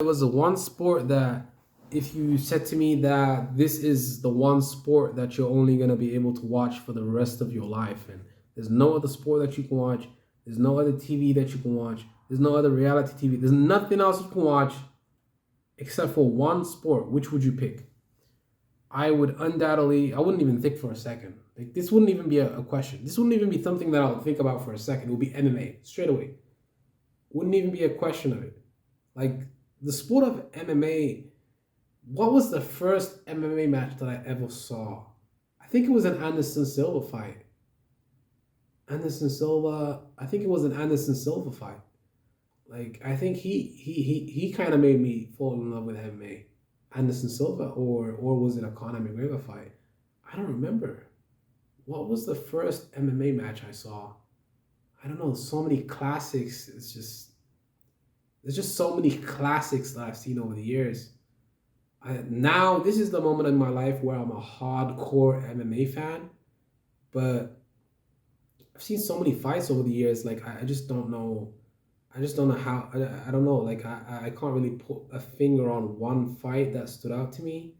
It was the one sport that if you said to me that this is the one sport that you're only going to be able to watch for the rest of your life, and there's no other sport that you can watch, there's no other TV that you can watch, there's no other reality TV, there's nothing else you can watch except for one sport, which would you pick? I would undoubtedly, I wouldn't even think for a second. Like, this wouldn't even be a question. This wouldn't even be something that I would think about for a second. It would be MMA straight away. Wouldn't even be a question of it. Like, the sport of MMA, what was the first MMA match that I ever saw? I think it was an Anderson Silva fight. Anderson Silva, I think it was an Anderson Silva fight. Like, I think he kind of made me fall in love with MMA. Anderson Silva, or was it a Conor McGregor fight? I don't remember. What was the first MMA match I saw? I don't know. So many classics. There's just so many classics that I've seen over the years. Now this is the moment in my life where I'm a hardcore MMA fan, but I've seen so many fights over the years. Like, I just don't know. I just don't know how. I don't know. Like, I can't really put a finger on one fight that stood out to me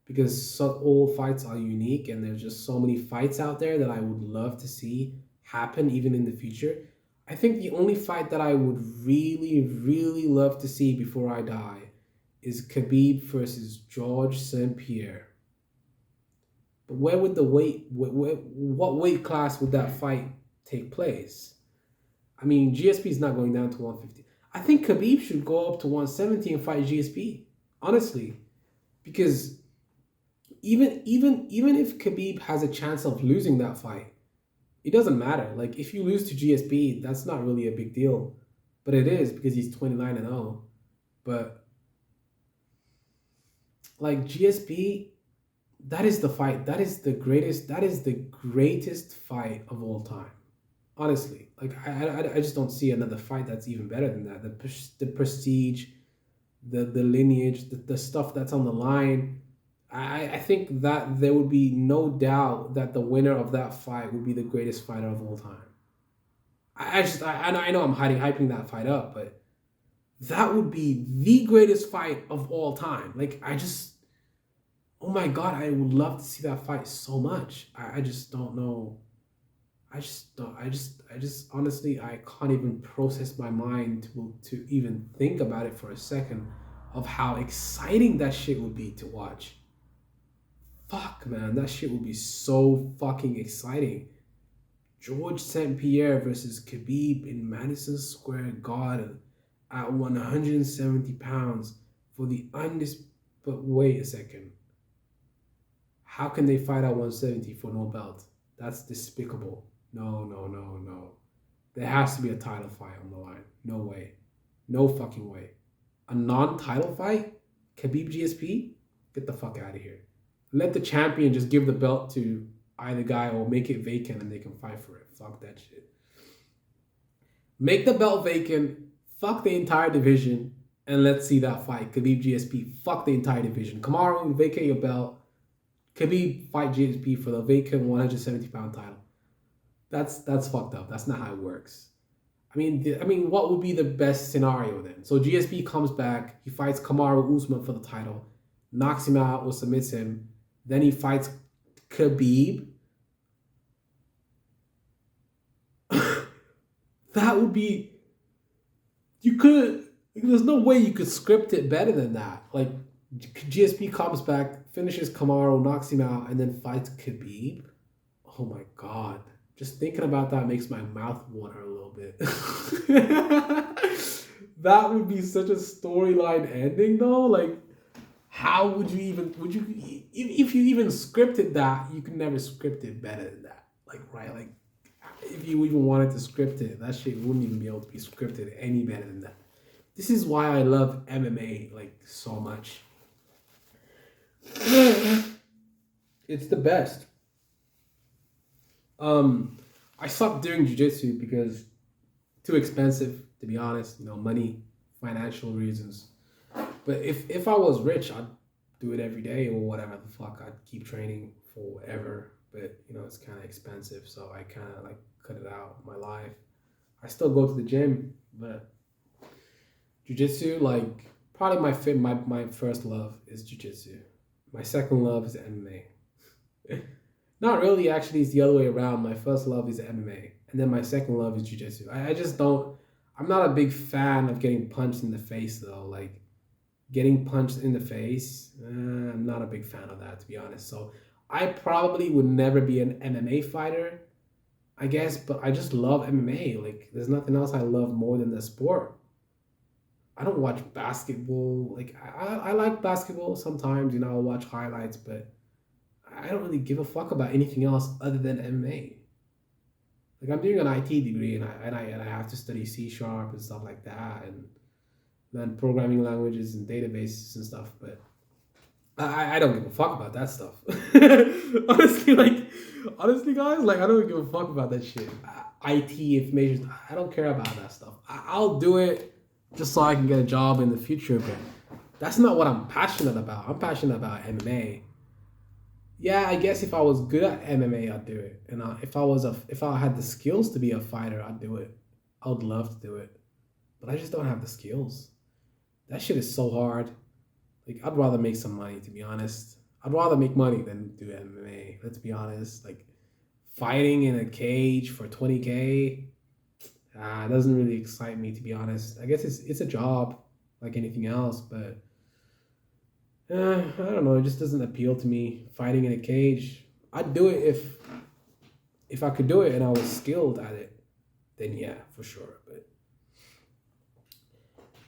because all fights are unique and there's just so many fights out there that I would love to see happen even in the future. I think the only fight that I would really, really love to see before I die is Khabib versus George St. Pierre. But where would the weight, what weight class would that fight take place? I mean, GSP is not going down to 150. I think Khabib should go up to 170 and fight GSP, honestly, because even if Khabib has a chance of losing that fight, it doesn't matter. Like, if you lose to GSP, that's not really a big deal, but it is because he's 29-0. But like GSP, that is the fight. That is the greatest. That is the greatest fight of all time. Honestly, like I just don't see another fight that's even better than that. The prestige, the lineage, the stuff that's on the line. I think that there would be no doubt that the winner of that fight would be the greatest fighter of all time. I know I'm hyping that fight up, but that would be the greatest fight of all time. Like, oh my god, I would love to see that fight so much. I just don't know. I just don't. I just honestly, I can't even process my mind to even think about it for a second of how exciting that shit would be to watch. Fuck, man, that shit would be so fucking exciting. George St. Pierre versus Khabib in Madison Square Garden at 170 pounds for the undisputed. But wait a second. How can they fight at 170 for no belt? That's despicable. No, no, no, no. There has to be a title fight on the line. No way. No fucking way. A non-title fight? Khabib GSP? Get the fuck out of here. Let the champion just give the belt to either guy or make it vacant and they can fight for it. Fuck that shit. Make the belt vacant. Fuck the entire division. And let's see that fight. Khabib GSP. Fuck the entire division. Kamaru, vacate your belt. Khabib fight GSP for the vacant 170-pound title. That's fucked up. That's not how it works. I mean, what would be the best scenario then? So GSP comes back, he fights Kamaru Usman for the title, knocks him out or submits him. Then he fights Khabib. That would be. You could. There's no way you could script it better than that. Like, GSP comes back, finishes Kamaru, knocks him out, and then fights Khabib. Oh my god. Just thinking about that makes my mouth water a little bit. That would be such a storyline ending, though. Like, how would you, if you even scripted that, you could never script it better than that. Like, right? Like, if you even wanted to script it, that shit wouldn't even be able to be scripted any better than that. This is why I love MMA, like, so much. It's the best. I stopped doing jiu-jitsu because too expensive, to be honest. Money, financial reasons. But if I was rich, I'd do it every day or whatever the fuck. I'd keep training forever. But it's kind of expensive, so I kind of like cut it out of my life. I still go to the gym, but jiu-jitsu, like, Probably my first love is jujitsu. My second love is MMA. Not really, actually, it's the other way around. My first love is MMA, and then my second love is jujitsu. I just don't. I'm not a big fan of getting punched in the face, though. Like getting punched in the face, I'm not a big fan of that, to be honest. So I probably would never be an MMA fighter, I guess, but I just love MMA. Like there's nothing else I love more than the sport. I don't watch basketball. Like I like basketball sometimes, I'll watch highlights, but I don't really give a fuck about anything else other than MMA. Like I'm doing an IT degree and I have to study C sharp and stuff like that and learn programming languages and databases and stuff, but I don't give a fuck about that stuff. honestly, like honestly, guys, like I don't give a fuck about that shit. IT information, I don't care about that stuff. I'll do it just so I can get a job in the future, but that's not what I'm passionate about. I'm passionate about MMA. Yeah, I guess if I was good at MMA, I'd do it. And if I had the skills to be a fighter, I'd do it. I would love to do it, but I just don't have the skills. That shit is so hard. Like I'd rather make some money, to be honest. I'd rather make money than do MMA. Let's be honest. Like fighting in a cage for 20K, doesn't really excite me, to be honest. I guess it's a job like anything else, but I don't know. It just doesn't appeal to me. Fighting in a cage, I'd do it if I could do it and I was skilled at it. Then yeah, for sure.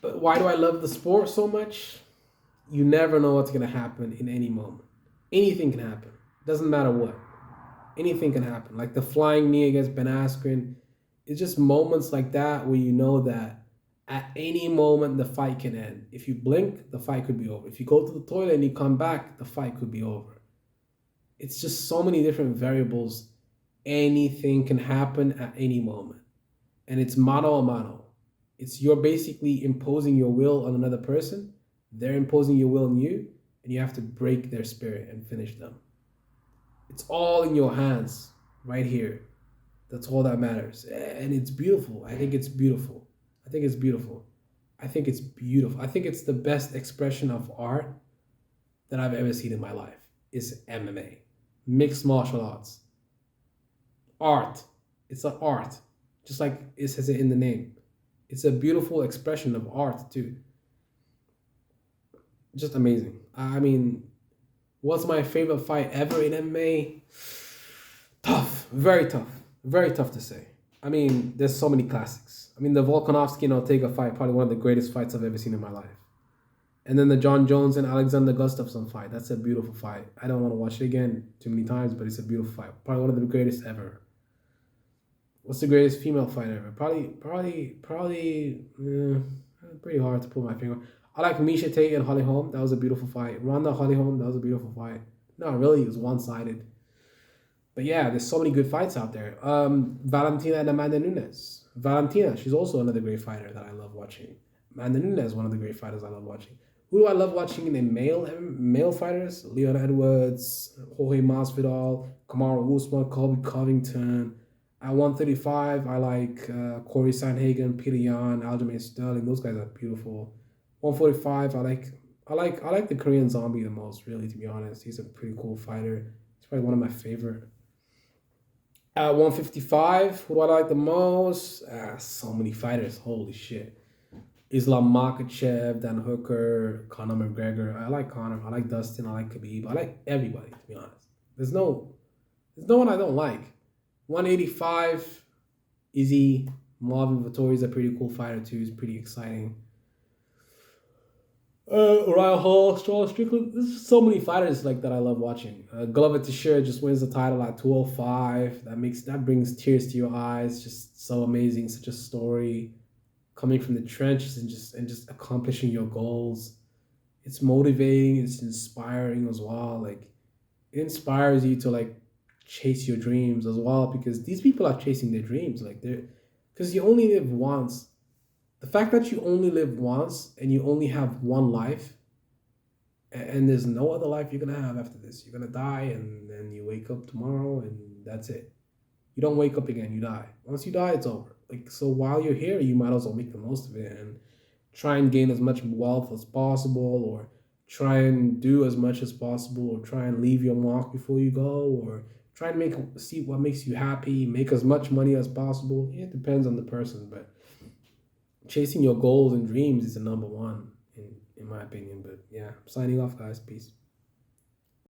But why do I love the sport so much? You never know what's gonna happen in any moment. Anything can happen. Doesn't matter what. Anything can happen. Like the flying knee against Ben Askren. It's just moments like that where you know that at any moment the fight can end. If you blink, the fight could be over. If you go to the toilet and you come back, the fight could be over. It's just so many different variables. Anything can happen at any moment. And it's mano a mano. It's you're basically imposing your will on another person. They're imposing your will on you, and you have to break their spirit and finish them. It's all in your hands, right here. That's all that matters. And it's beautiful. I think it's beautiful. I think it's beautiful. I think it's beautiful. I think it's the best expression of art that I've ever seen in my life is MMA. Mixed martial arts. Art. It's an art. Just like it says it in the name. It's a beautiful expression of art too. Just amazing. I mean, what's my favorite fight ever in MMA? Tough. Very tough to say. I mean, there's so many classics. I mean, the Volkanovski and Ortega fight, probably one of the greatest fights I've ever seen in my life. And then the John Jones and Alexander Gustafsson fight. That's a beautiful fight. I don't want to watch it again too many times, but it's a beautiful fight. Probably one of the greatest ever. What's the greatest female fighter ever? Pretty hard to put my finger. I like Misha Tate and Holly Holm. That was a beautiful fight. Ronda Holly Holm. That was a beautiful fight. No, really, it was one-sided. But yeah, there's so many good fights out there. Valentina and Amanda Nunes. Valentina, she's also another great fighter that I love watching. Amanda Nunes, one of the great fighters I love watching. Who do I love watching in the male fighters? Leon Edwards, Jorge Masvidal, Kamaru Usman, Colby Covington. At 135, I like Corey Sanhagen, Peter Yan, Aljamain Sterling. Those guys are beautiful. 145, I like the Korean Zombie the most, really, to be honest. He's a pretty cool fighter. He's probably one of my favorite. At 155, who do I like the most? So many fighters. Holy shit. Islam Makhachev, Dan Hooker, Conor McGregor. I like Conor. I like Dustin. I like Khabib. I like everybody, to be honest. There's no one I don't like. 185, Izzy. Marvin Vettori is a pretty cool fighter too. He's pretty exciting. Uriah Hall, Charles Strickland. There's so many fighters like that I love watching. Glover Teixeira just wins the title at 205. That brings tears to your eyes. Just so amazing. Such a story. Coming from the trenches and just accomplishing your goals. It's motivating. It's inspiring as well. Like it inspires you to like chase your dreams as well, because these people are chasing their dreams. Like because you only live once. The fact that you only live once and you only have one life, and there's no other life you're gonna have after this. You're gonna die, and then you wake up tomorrow, and that's it. You don't wake up again. You die. Once you die, it's over. Like so, while you're here, you might as well make the most of it and try and gain as much wealth as possible, or try and do as much as possible, or try and leave your mark before you go, or try and see what makes you happy, make as much money as possible. It depends on the person, but chasing your goals and dreams is the number one in my opinion. But yeah, I'm signing off, guys. Peace.